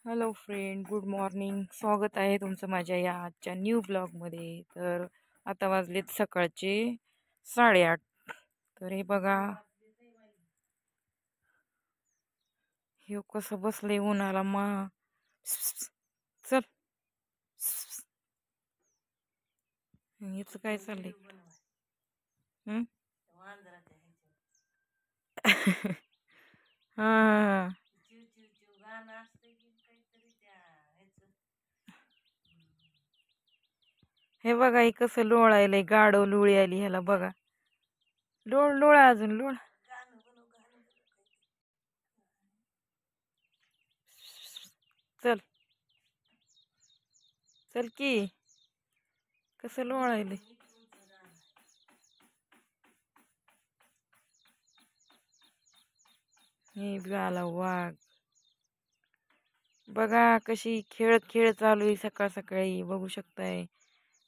Hello friend, good morning. स्वागत आहे तुमचं माझ्या या आजच्या न्यू ब्लॉगमध्ये. तर आता वाजलेत सकाळचे 8:30. तर हे बघा, हे कसं बसले उन्हाला चल. हेच काय चाललंय? हम्म. हा. हे बघा, हे कसं लोळायलंय. गाडव लोळी आली ह्याला बघा. लोळ लोळा अजून लोळ. चल चल की, कसं लोळायलंय. हे बी आला वाघ. बघा कशी खेळ खेळ चालू आहे सकाळ सकाळी. बघू शकताय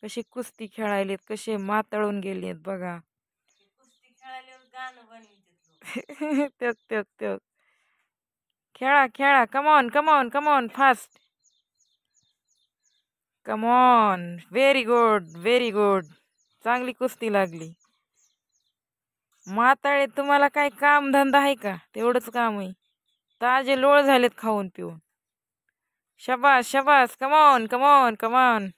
कशी कुस्ती खेळायलेत, कसे माताळून गेलेत बघा. तेच तेच तेच. खेळा खेळा, come on come on come on, fast. Come on, very good very good. चांगली कुस्ती लागली. म्हाताळे, तुम्हाला काय काम धंदा आहे का? तेवढंच काम आहे. ताजे लोळ झालेत खाऊन पिऊन. शबास शबास, कमॉन कमॉन कमॉन.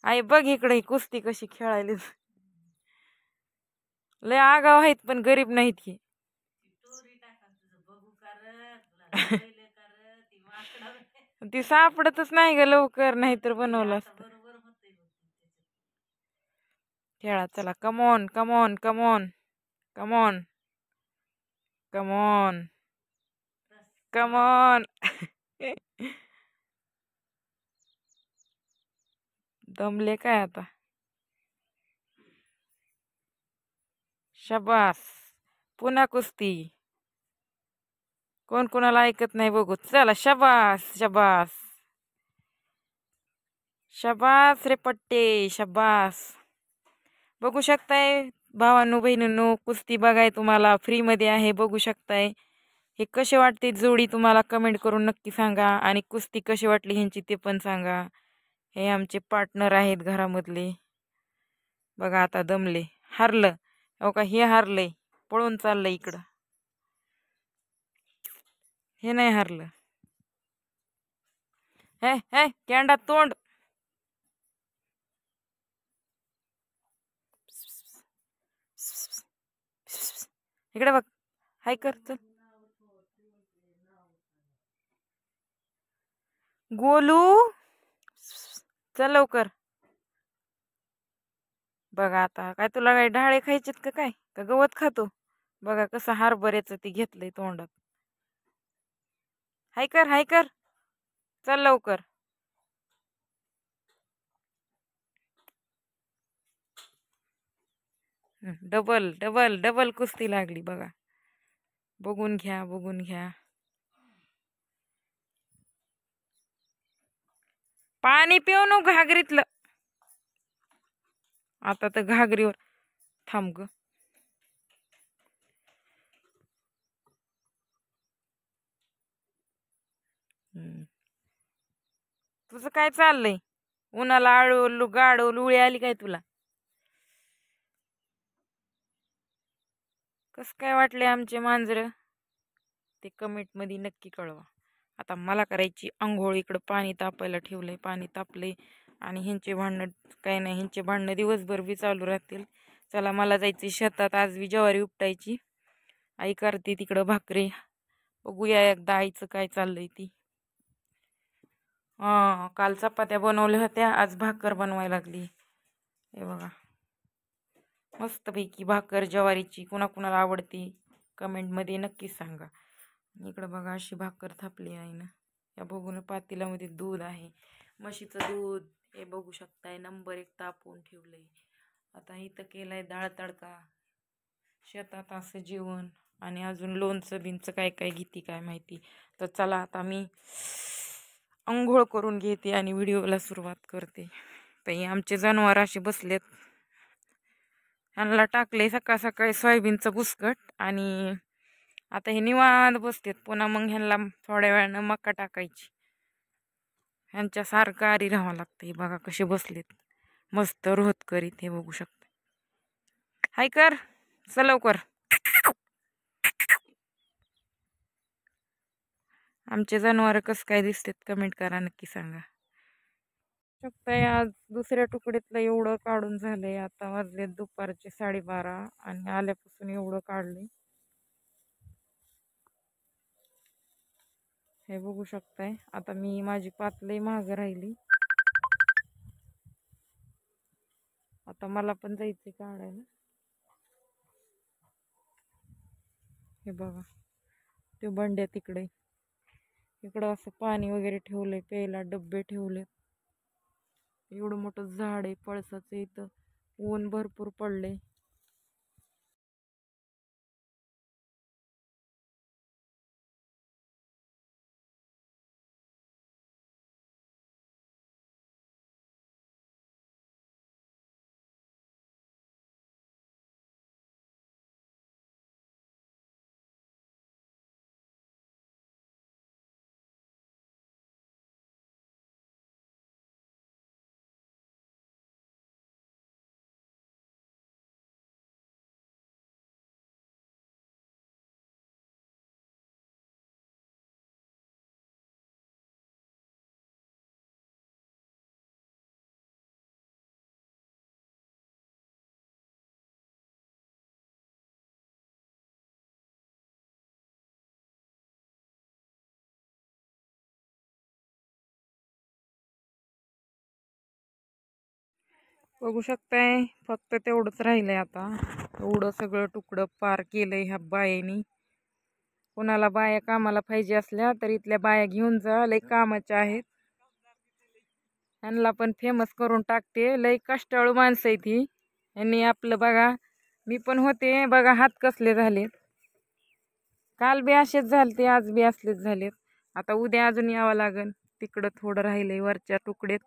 आई बघ इकडे कुस्ती कशी खेळायली. लय आगाव आहेत पण गरीब नाहीत की. ती सापडतच नाही ग लवकर, नाहीतर बनवलं असतं. खेळा चला, come on come on come on come on come on come on. दमले काय आता? शबास. पुन्हा कुस्ती. कोण कोणाला ऐकत नाही बघू. चला, शबास शबास शबास रे पट्टे, शबास. बघू शकताय भावांनो बहिणींनो, कुस्ती बघाय तुम्हाला फ्री मध्ये आहे. बघू शकताय. हे कसे वाटते जोडी, तुम्हाला कमेंट करून नक्की सांगा. आणि कुस्ती कशी वाटली ह्यांची ते पण सांगा. हे आमचे पार्टनर आहेत घरामधले. बघा आता दमले, हारलं. हो का, हे हारलंय, पळून चाललंय इकडं. हे नाही हारलं. हे हे कॅन्डा तोंड. इकडे बघ, हाय कर चल. गोलू, चल लवकर. बघा आता, काय तुला काय ढाळे खायचेत का काय, का गवत खातो? बघा कसं हरभऱ्याचं ती घेतलंय तोंडात. हाय कर हाय कर, चल लवकर. डबल डबल डबल कुस्ती लागली बघा. बघून घ्या बघून घ्या. पाणी पिऊ नको घागरीतलं. आता तर घागरीवर थांब ग. तुझं काय चाललंय? उन्हाला आळू गाडो लुळी आली काय तुला? कस काय वाटले आमचे मांजर, ते कमेंट मध्ये नक्की कळवा. आता मला करायची अंघोळ. इकडं पाणी तापायला ठेवलंय, पाणी तापले. आणि ह्यांचे भांडणं काय नाही, ह्यांचे भांडणं दिवसभर बी चालू राहतील. चला, मला जायचं शेतात. आज बी ज्वारी उपटायची. आई करते तिकडं भाकरी. बघूया एकदा आईचं काय चाललंय ती. काल चपात्या बनवल्या होत्या, आज भाकर बनवायला लागली. हे बघा, मस्तपैकी भाकर ज्वारीची. कुणाकुणाला आवडते कमेंटमध्ये नक्की सांगा. इकडं बघा, अशी भाकर थापली आहे ना. या बघून पातेल्यामध्ये दूध आहे, म्हशीचं दूध. हे बघू शकताय, नंबर 1 तापवून ठेवलंय. आता इथं केलाय डाळ तडका. शेतात असं जेवण. आणि अजून लोणचं बिनचं काय काय घेते काय माहिती. तर चला, आता मी अंघोळ करून घेते आणि व्हिडिओला सुरुवात करते. तर आमचे जनावर असे बसलेत. ह्यांना टाकले सकाळ सकाळी सोयाबीनचं बुसकट आणि आता हे निवांत बसतेत, पुन्हा मग ह्यांना थोड्या वेळानं मका टाकायची. ह्यांच्या सारखं आरी राहावं लागतं. हे बघा कसे बसलेत मस्त रोहत करीत, हे बघू शकता. हाय कर चल लवकर. आमचे जनावर कसं काय दिसतात कमेंट करा, नक्की सांगा. शकताय आज दुसऱ्या तुकडीतलं एवढं काढून झालंय. आता वाजले दुपारचे 12:30 आणि आल्यापासून एवढं काढले. हे बघू शकताय. आता मी माझी पातळी महाग राहिली. आता मला पण जायचे काढायला. हे बघा ते बंड्या तिकडे, इकडं असं पाणी वगैरे ठेवलंय, प्यायला डब्बे ठेवलेत. एवढं मोठं झाड आहे पळसाचं. इथं ऊन भरपूर पडले. बघू शकताय फक्त तेवढंच राहिलंय. आता एवढं सगळं तुकडं पार केलंय ह्या बायानी. कोणाला बाया कामाला पाहिजे असल्या तर इथल्या बाया घेऊन जा, लय कामाच्या आहेत. ह्यांना पण फेमस करून टाकते. लय कष्टाळू माणसं आहे ती. यांनी आपलं बघा, मी पण होते बघा, हात कसले झालेत. काल बी असेच झालते, आज बी असलेच झालेत. आता उद्या अजून यावं लागन. तिकडं थोडं राहिलंय वरच्या तुकडेत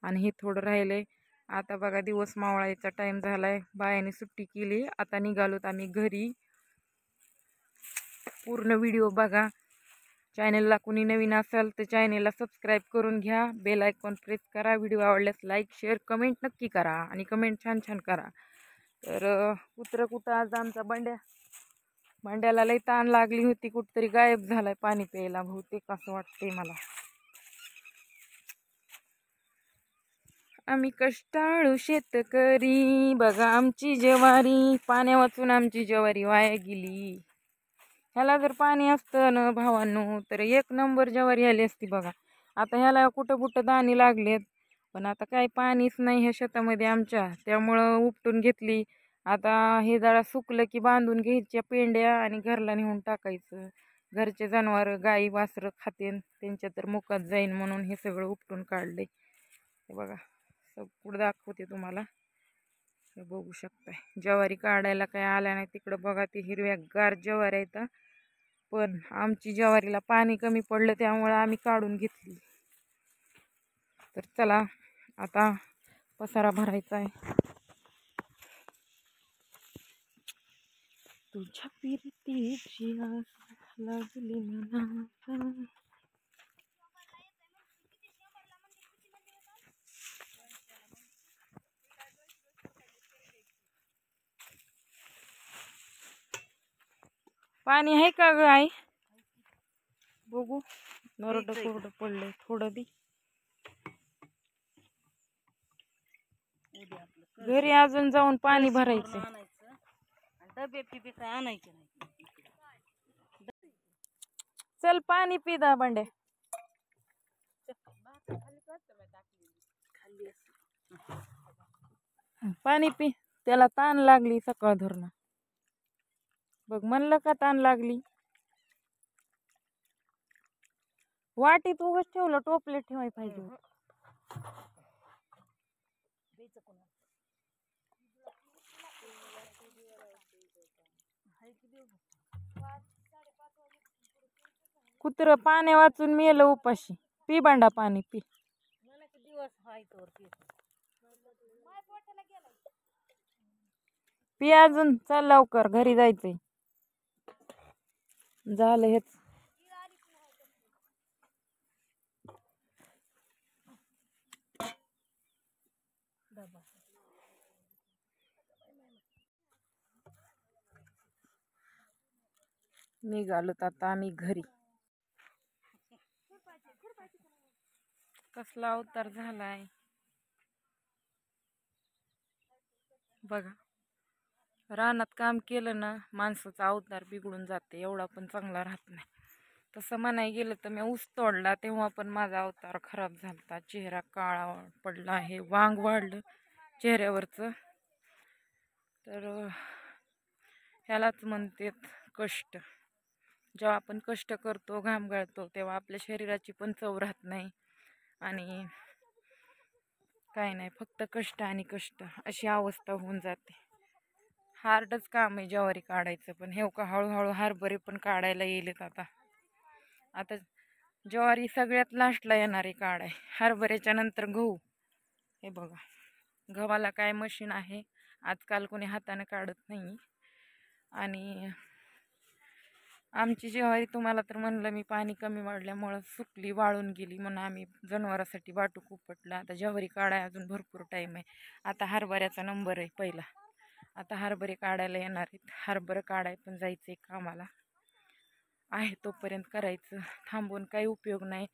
आणि हे थोडं राहिलंय. आता बघा दिवस मावळायचा टाइम झालाय. बायाने सुट्टी केली. आता निघालोत आम्ही घरी. पूर्ण व्हिडिओ बघा. चॅनलला कुणी नवीन असेल तर चॅनलला सबस्क्राईब करून घ्या. बेल आयकॉन प्रेस करा. व्हिडिओ आवडल्यास लाईक शेअर कमेंट नक्की करा आणि कमेंट छान छान करा. तर कुठं आज आमचा भांड्याला लई ताण लागली होती. कुठतरी गायब झालाय पाणी प्यायला बहुतेक, असं वाटतंय मला. आम्ही कष्टाळू शेतकरी, बघा आमची ज्वारी, पाण्या वाचून आमची ज्वारी वाया गेली. ह्याला जर पाणी असतं ना भावांनो तर एक नंबर ज्वारी आली असती बघा. आता ह्याला कुठं कुठं दाणे लागलेत, पण आता काही पाणीच नाही ह्या शेतामध्ये आमच्या, त्यामुळं उपटून घेतली. आता हे जरा सुकलं की बांधून घ्यायच्या पेंड्या आणि घरला नेऊन टाकायचं. घरचे जनावर गाई वासरं खातेन, त्यांच्या तर मुकात जाईन म्हणून हे सगळं उपटून काढले. हे बघा पुढं दाखवते तुम्हाला. हे बघू शकताय. ज्वारी काढायला काय आल्या नाही तिकडं बघा, ती हिरव्यागार ज्वारी आहेत. पण आमची ज्वारीला पाणी कमी पडलं त्यामुळे आम्ही काढून घेतली. तर चला आता पसारा भरायचा आहे. तुझ्या प्रीतीची आस लागली मनात. पाणी आहे का ग आई? बघू. नरड कोरडं पडलंय थोडं बी. घरी अजून जाऊन पाणी भरायचं. डबे पिबे काय आणायचे नाही. चल पाणी पी दा बंडे. पाणी पी, त्याला ताण लागली सकाळ धरून. बघ म्हणलं का ताण लागली. वाटीत उगच ठेवलं, टोपले ठेवाय पाहिजे. कुत्र पाणी वाचून मेलं उपाशी. पी बांडा पाणी पी. पी अजून, चल लवकर घरी जायचंय. झालं हेच. निघालोत आता आम्ही घरी. कसला अवतार झालाय बघा. रानात काम केलं ना माणसाचा अवतार बिघडून जाते, एवढा पण चांगला राहत नाही. तसं म्हणाय गेलं तर मी ऊस तोडला तेव्हा पण माझा अवतार खराब झाला, चेहरा काळा पडला आहे, वांग वाढलं चेहऱ्यावरचं. तर ह्यालाच म्हणतात कष्ट. जेव्हा आपण कष्ट करतो, घाम गाळतो, तेव्हा आपल्या शरीराची पण चव राहत नाही. आणि काय नाही, फक्त कष्ट आणि कष्ट अशी अवस्था होऊन जाते. हार्डच काम आहे ज्वारी काढायचं, पण हे का हळूहळू हरभरे पण काढायला येईलेत आता. आता ज्वारी सगळ्यात लास्टला येणार आहे काढाय, हरभऱ्याच्या नंतर गहू. हे बघा, गव्हाला काय मशीन आहे आजकाल, कोणी हाताने काढत नाही. आणि आमची ज्वारी तुम्हाला तर म्हणलं मी, पाणी कमी वाढल्यामुळं सुकली, वाळून गेली, म्हणून आम्ही जनावरांसाठी वाटूक उपटलं. आता ज्वारी काढाय अजून भरपूर टाईम आहे. आता हरभऱ्याचा नंबर आहे पहिला, आता हरभरे काढायला येणार आहेत. हरभरं काढाय पण जायचं आहे कामाला, आहे तोपर्यंत करायचं. थांबून काही उपयोग नाही,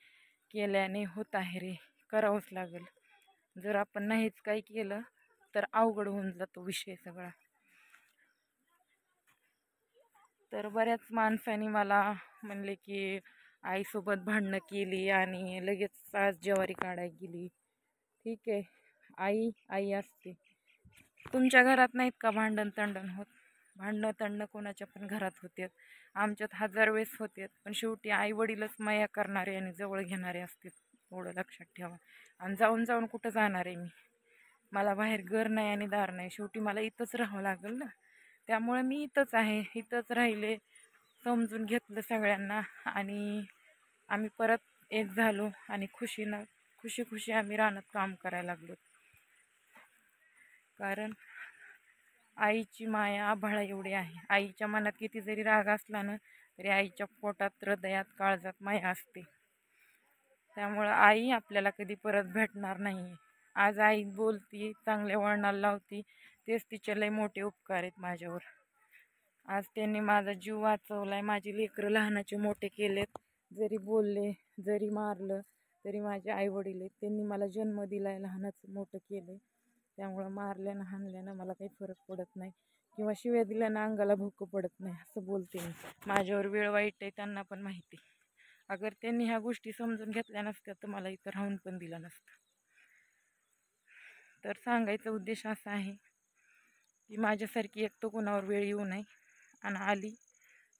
केल्याने होत आहे रे, करावंच लागेल. जर आपण नाहीच काही केलं तर अवघड होऊन जातो विषय सगळा. तर बऱ्याच माणसांनी मला म्हणले की आईसोबत भांडणं केली आणि लगेच आज ज्वारी काढायला गेली. ठीक आहे, आई आई असते. तुमच्या घरात नाहीत का भांडण तंडण होत? भांडणं तंडणं कोणाच्या पण घरात होतात, आमच्यात 1000 वेळेस होतात. पण शेवटी आई वडीलच माया करणारे आणि जवळ घेणारे असतात, एवढं लक्षात ठेवा. आणि जाऊन जाऊन कुठं जाणार आहे मी? मला बाहेर घर नाही आणि दार नाही, शेवटी मला इथंच राहावं लागेल ना. त्यामुळे मी इथंच आहे, इथंच राहिले, समजून घेतलं सगळ्यांना. आणि आम्ही परत एक झालो आणि खुशी खुशी आम्ही रानात काम करायला लागलो. कारण आईची माया आभाळा एवढी आहे. आईच्या मनात किती जरी राग असला ना, तरी आईच्या पोटात, हृदयात, काळजात माया असते. त्यामुळं आई आपल्याला कधी परत भेटणार नाही. आज आई बोलती, चांगल्या वळणाला लावती, तेच तिचे लय मोठे उपकार आहेत माझ्यावर. आज त्यांनी माझा जीव वाचवलाय, माझी लेकरं लहानाचे मोठे केलेत. जरी बोलले, जरी मारलं, तरी माझे आई वडील आहेत, त्यांनी मला जन्म दिलाय, लहानाचं मोठं केलं. त्यामुळं मारल्यानं हाणल्यानं मला काही फरक पडत नाही, किंवा शिव्या दिल्यानं अंगाला भुकं पडत नाही, असं बोलते मी. माझ्यावर वेळ वाईट आहे त्यांना पण माहिती. अगर त्यांनी ह्या गोष्टी समजून घेतल्या नसत्या तर मला इथं राहून पण दिलं नसतं. तर सांगायचा उद्देश असा आहे की माझ्यासारखी एक तर कोणावर वेळ येऊ नये, आणि आली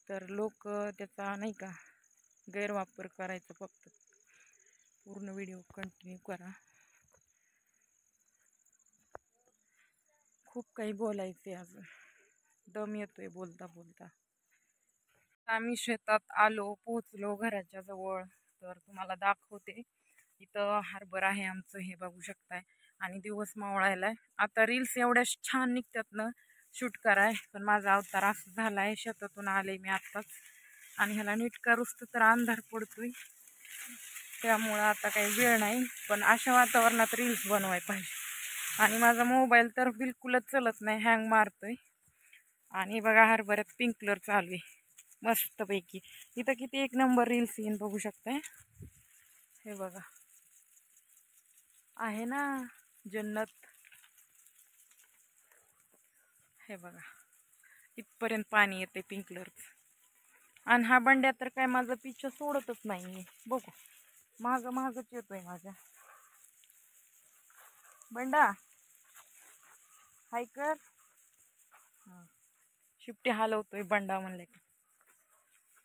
तर लोक त्याचा नाही का गैरवापर करायचा. फक्त पूर्ण व्हिडिओ कंटिन्यू करा. खूप काही बोलायचे, अजून दम येतोय बोलता बोलता. आम्ही शेतात आलो, पोहोचलो घराच्या जवळ. तर तुम्हाला दाखवते, इथं हरभरा आहे आमचं, हे बघू शकताय. आणि दिवस मावळायलाय. आता रील्स एवढ्या छान निघतात ना शूट कराय, पण माझा अवतार असं झालाय. शेतातून आले मी आत्ताच, आणि ह्याला नीट करूच तर अंधार पडतोय, त्यामुळं आता काही वेळ नाही. पण अशा वातावरणात रील्स बनवाय पाहिजे. आणि माझा मोबाईल तर बिलकुलच चलत नाही, हँग मारतोय. आणि बघा हरभऱ्यात पिंक कलर चालू आहे मस्तपैकी. इथं किती एक नंबर रील्स येईन बघू शकताय. हे बघा, आहे ना जन्नत. हे बघा, इथपर्यंत पाणी येते पिंक कलरचं. आणि हा बंड्या तर काय माझा पिच्छा सोडतच नाही. बघू, मागच येतोय माझ्या. बंडा हाय कर. शिफ्टी हलवतोय बंडा म्हणले की.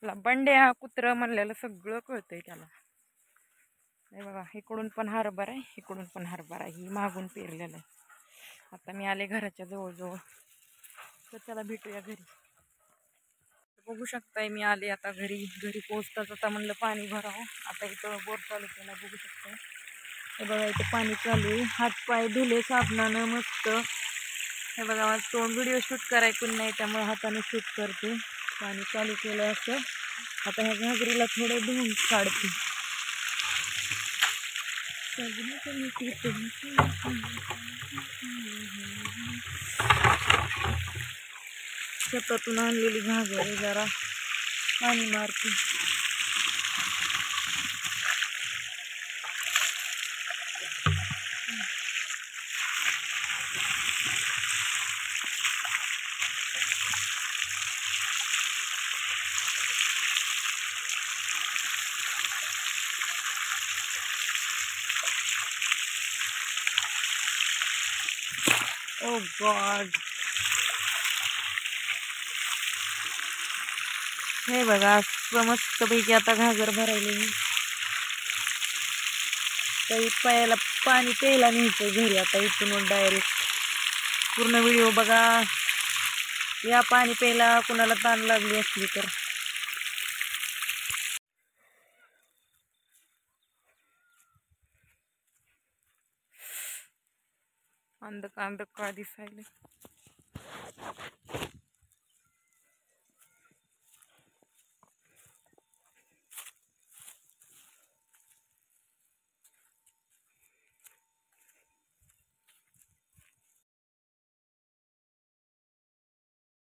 बंड्या कुत्र म्हणलेलं सगळं कळतंय त्याला. हे बघा, इकडून पण हरभरा आहे, इकडून पण हरभरा आहे, ही मागून पेरलेलं आहे. आता मी आले घराच्या जवळजवळ, तर त्याला भेटूया घरी. बघू शकताय मी आले आता घरी पोहोचताच आता म्हणलं पाणी भरावं. आता इथं बोर चालू केला, बघू शकताय. हे बघा इथं पाणी चालू आहे. हातपाय धुले साबणानं मस्त. हे बघा, तोंड व्हिडिओ शूट करायचं नाही, त्यामुळे हाताने शूट करते. पाणी चालू केलं असं. आता ह्या घागरीला थोडं धुवून काढते. शेतातून आणलेली घागर जरा पाणी मारते. ओ गॉड, हे बघा मस्तपैकी आता घागर भरायले मी. तरी प्यायला पाणी प्यायला न्यायचं घरी आता इथून डायरेक्ट. पूर्ण व्हिडिओ बघा. या पाणी प्यायला कुणाला ताण लागली असली तर. अंधका दिसायले.